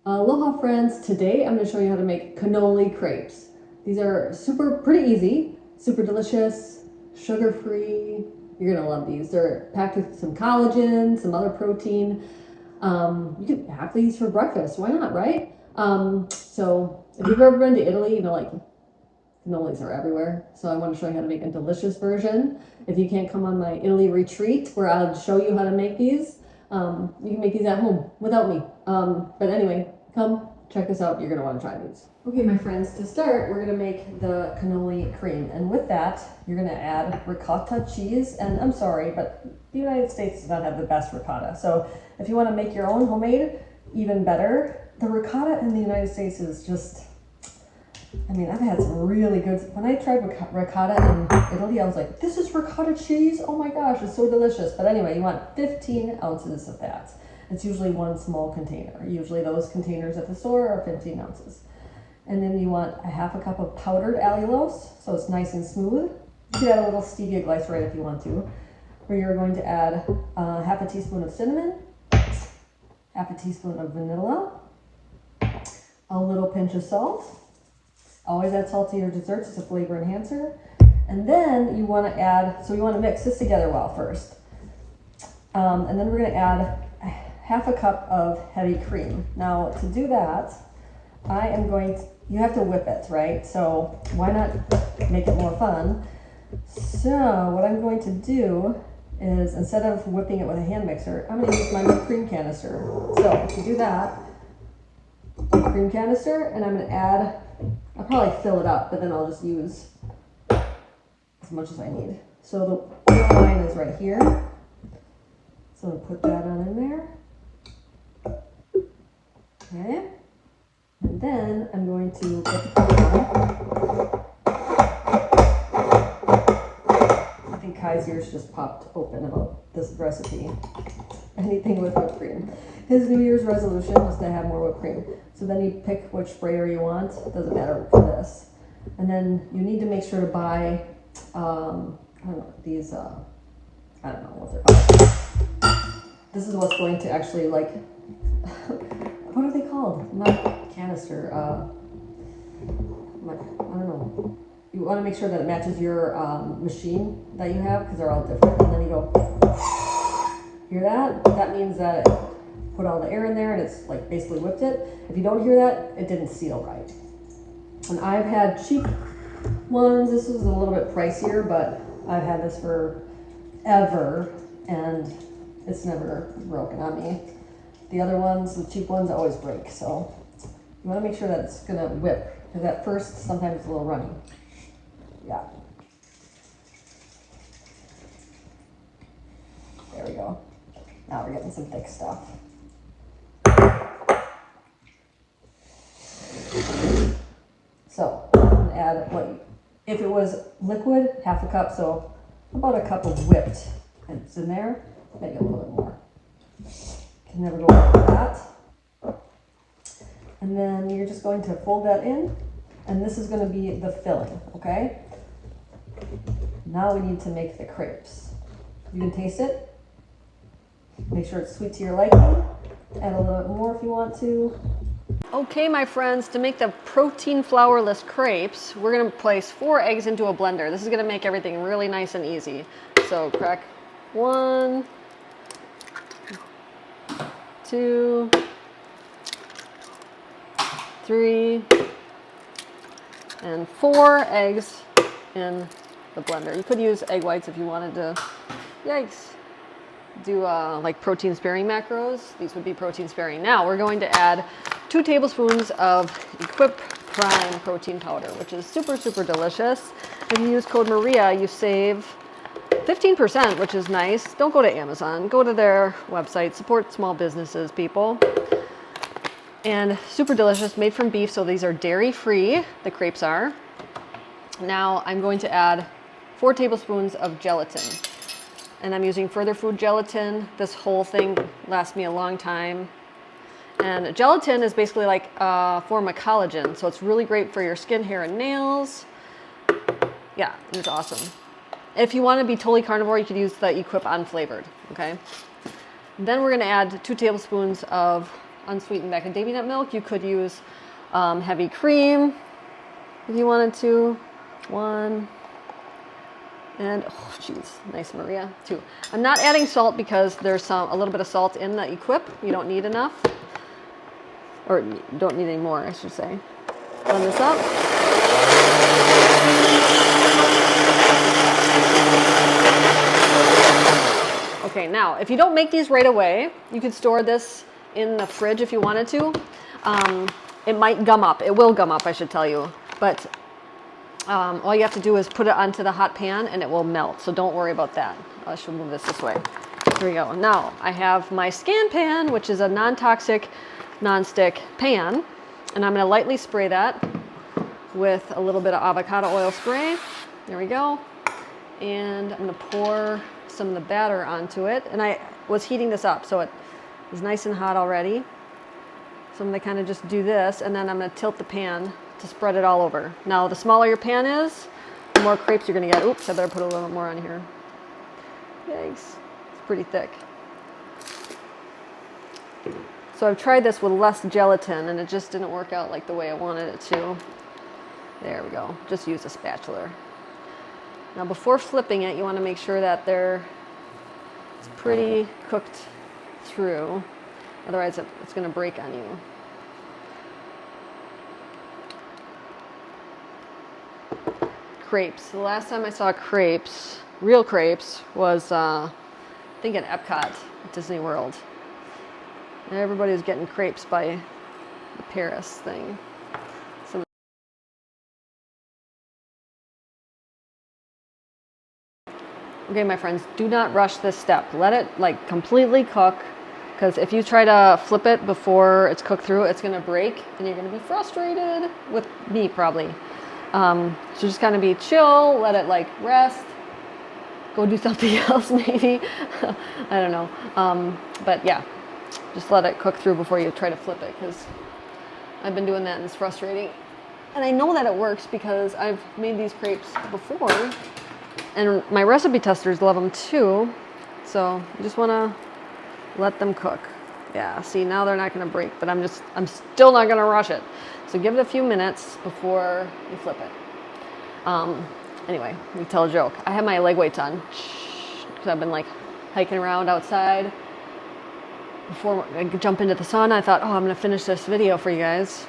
Aloha friends, today I'm going to show you how to make cannoli crepes. These are pretty easy, super delicious, sugar-free. You're going to love these. They're packed with some collagen, some other protein. You can have these for breakfast. Why not, right? So if you've ever been to Italy, you know, like cannolis are everywhere. So I want to show you how to make a delicious version. If you can't come on my Italy retreat where I'll show you how to make these, you can make these at home without me. But anyway, come check this out. You're going to want to try these. Okay, my friends, to start, we're going to make the cannoli cream. And with that, you're going to add ricotta cheese. And I'm sorry, but the United States does not have the best ricotta. So if you want to make your own homemade, even better. The ricotta in the United States is just, I mean, I've had some really good, when I tried ricotta in Italy, I was like, this is ricotta cheese? Oh my gosh, it's so delicious. But anyway, you want 15 ounces of that. It's usually one small container. Usually those containers at the store are 15 ounces. And then you want a half a cup of powdered allulose, so it's nice and smooth. You could add a little stevia glycerol if you want to. Where you're going to add half a teaspoon of cinnamon, half a teaspoon of vanilla, a little pinch of salt. Always add salt to your desserts, it's a flavor enhancer. And then you want to add, so you want to mix this together well first. And then we're going to add half a cup of heavy cream. Now to do that, you have to whip it, right? So why not make it more fun? So what I'm going to do is, instead of whipping it with a hand mixer, I'm going to use my cream canister. So to do that, cream canister, and I'm going to add, I'll probably fill it up, but then I'll just use as much as I need. So the line is right here. So I'm going to put that on in there. Okay. And then I'm going to put the cream on. I think Kai's ears just popped open about this recipe. Anything with whipped cream. His New Year's resolution was to have more whipped cream. So then you pick which sprayer you want. It doesn't matter for this. And then you need to make sure to buy, I don't know, these, I don't know what they're called. This is what's going to actually, like, what are they called? Not canister, I don't know. You want to make sure that it matches your machine that you have, because they're all different. And then you go, hear that? That means that it put all the air in there and it's like basically whipped it. If you don't hear that, it didn't seal right. And I've had cheap ones. This was a little bit pricier, but I've had this for ever and it's never broken on me. The other ones, the cheap ones, always break. So you want to make sure that it's going to whip, because at first sometimes it's a little runny. Yeah. There we go. Now we're getting some thick stuff. So I'm going to add, what, if it was liquid, half a cup, so about a cup of whipped. And it's in there, maybe a little bit more. Can never go wrong with that. And then you're just going to fold that in, and this is going to be the filling, okay? Now we need to make the crepes. You can taste it. Make sure it's sweet to your liking. Add a little bit more if you want to. Okay, my friends, to make the protein flourless crepes, we're going to place 4 eggs into a blender. This is going to make everything really nice and easy. So crack 1, 2, 3, and 4 eggs in the blender. You could use egg whites if you wanted to, yikes, do like protein sparing macros. These would be protein sparing. Now we're going to add 2 tablespoons of Equip Prime protein powder, which is super, super delicious. If you use code Maria, you save 15%, which is nice. Don't go to Amazon, go to their website, support small businesses, people. And super delicious, made from beef, so these are dairy free, the crepes are. Now I'm going to add 4 tablespoons of gelatin. And I'm using Further Food gelatin. This whole thing lasts me a long time. And gelatin is basically like a form of collagen, so it's really great for your skin, hair, and nails. Yeah, it's awesome. If you want to be totally carnivore, you could use the Equip unflavored, okay? And then we're going to add 2 tablespoons of unsweetened macadamia nut milk. You could use heavy cream if you wanted to. 1. And, oh, geez, nice Maria, 2. I'm not adding salt because there's a little bit of salt in the Equip. You don't need enough. Or you don't need any more, I should say. Blend this up. Okay, now, if you don't make these right away, you could store this in the fridge if you wanted to. It might gum up. It will gum up, I should tell you. But all you have to do is put it onto the hot pan and it will melt. So don't worry about that. I should move this way. Here we go. Now, I have my Scan Pan, which is a non-toxic, non-stick pan. And I'm going to lightly spray that with a little bit of avocado oil spray. There we go. And I'm going to pour some of the batter onto it. And I was heating this up, so it is nice and hot already. So I'm going to kind of just do this, and then I'm going to tilt the pan to spread it all over. Now, the smaller your pan is, the more crepes you're going to get. Oops, I better put a little bit more on here. Yikes. It's pretty thick. So I've tried this with less gelatin, and it just didn't work out like the way I wanted it to. There we go. Just use a spatula. Now, before flipping it, you want to make sure that it's pretty cooked through. Otherwise, it's going to break on you. Crepes. The last time I saw crepes, real crepes, was I think at Epcot at Disney World. And everybody was getting crepes by the Paris thing. Okay, my friends, do not rush this step. Let it like completely cook, because if you try to flip it before it's cooked through, it's going to break and you're going to be frustrated with me probably. So just kind of be chill, let it like rest, go do something else maybe. I don't know. But yeah, just let it cook through before you try to flip it, because I've been doing that and it's frustrating. And I know that it works because I've made these crepes before. And my recipe testers love them too. So you just want to let them cook. Yeah, see, now they're not going to break, but I'm still not going to rush it. So give it a few minutes before you flip it. Anyway, let me tell a joke. I have my leg weights on because I've been like hiking around outside. Before I jump into the sauna, I thought, oh, I'm going to finish this video for you guys.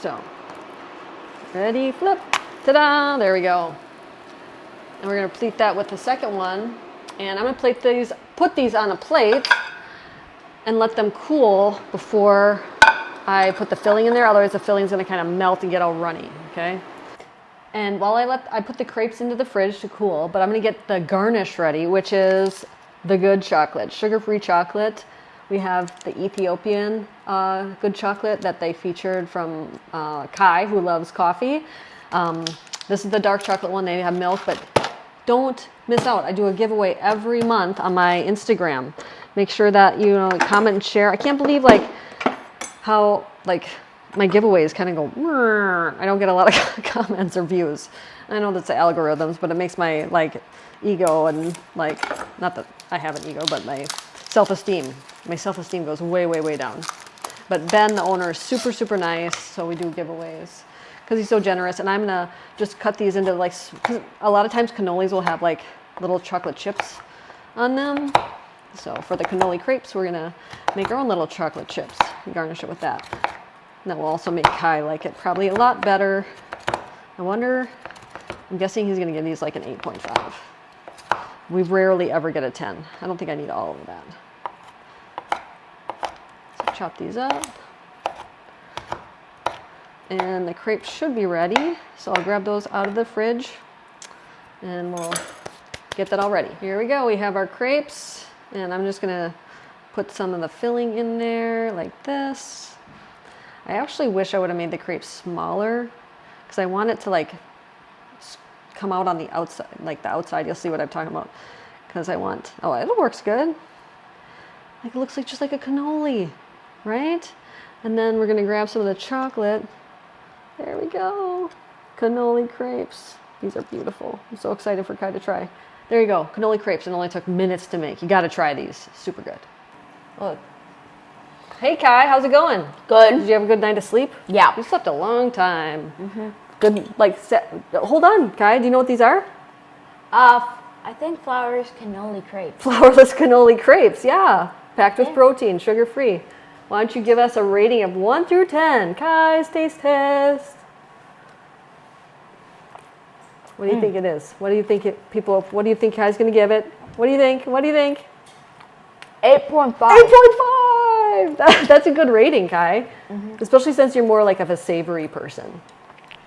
So, ready, flip. Ta-da! There we go. And we're going to pleat that with the second one. And I'm going to put these on a plate and let them cool before I put the filling in there. Otherwise, the filling is going to kind of melt and get all runny, okay? And while I put the crepes into the fridge to cool, but I'm going to get the garnish ready, which is the good chocolate, sugar-free chocolate. We have the Ethiopian good chocolate that they featured from Kai, who loves coffee. This is the dark chocolate one. They have milk, but don't miss out. I do a giveaway every month on my Instagram. Make sure that you comment and share. I can't believe how my giveaways kind of go. I don't get a lot of comments or views. I know that's the algorithms, but it makes my ego and not that I have an ego, but my self-esteem goes way, way, way down. But Ben, the owner, is super, super nice. So we do giveaways because he's so generous. And I'm gonna just cut these into cause a lot of times cannolis will have little chocolate chips on them. So for the cannoli crepes, we're gonna make our own little chocolate chips and garnish it with that. And that will also make Kai like it probably a lot better. I'm guessing he's gonna give these an 8.5. We rarely ever get a 10. I don't think I need all of that. So chop these up. And the crepes should be ready. So I'll grab those out of the fridge and we'll get that all ready. Here we go. We have our crepes and I'm just gonna put some of the filling in there like this. I actually wish I would have made the crepes smaller because I want it to come out on the outside, the outside. You'll see what I'm talking about. Because it works good. It looks just like a cannoli, right? And then we're gonna grab some of the chocolate. There we go. Cannoli crepes. These are beautiful. I'm so excited for Kai to try. There you go. Cannoli crepes. It only took minutes to make. You gotta try these. Super good. Oh, Hey Kai, how's it going? good. Did you have a good night of sleep? Yeah. You slept a long time. Good, hold on, Kai, do you know what these are? I think Flourless cannoli crepes. Flourless cannoli crepes, yeah. Packed with protein, sugar-free. Why don't you give us a rating of 1 through 10? Kai's taste test. What do you think it is? What do you think what do you think Kai's going to give it? What do you think? What do you think? 8.5. 8.5! That's a good rating, Kai. Especially since you're more like of a savory person.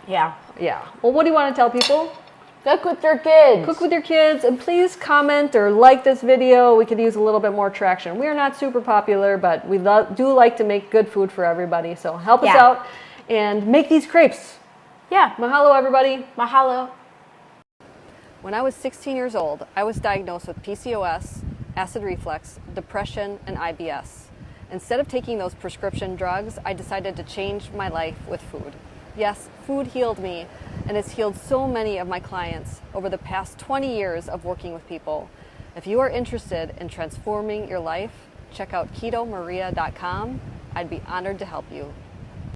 Yeah. Yeah. Well, what do you want to tell people? Cook with your kids. Cook with your kids, and please comment or like this video. We could use a little bit more traction. We are not super popular, but we do like to make good food for everybody. So help us out and make these crepes. Yeah. Mahalo, everybody. Mahalo. When I was 16 years old, I was diagnosed with PCOS, acid reflux, depression, and IBS. Instead of taking those prescription drugs, I decided to change my life with food. Yes, food healed me, and it's healed so many of my clients over the past 20 years of working with people. If you are interested in transforming your life, check out KetoMaria.com. I'd be honored to help you.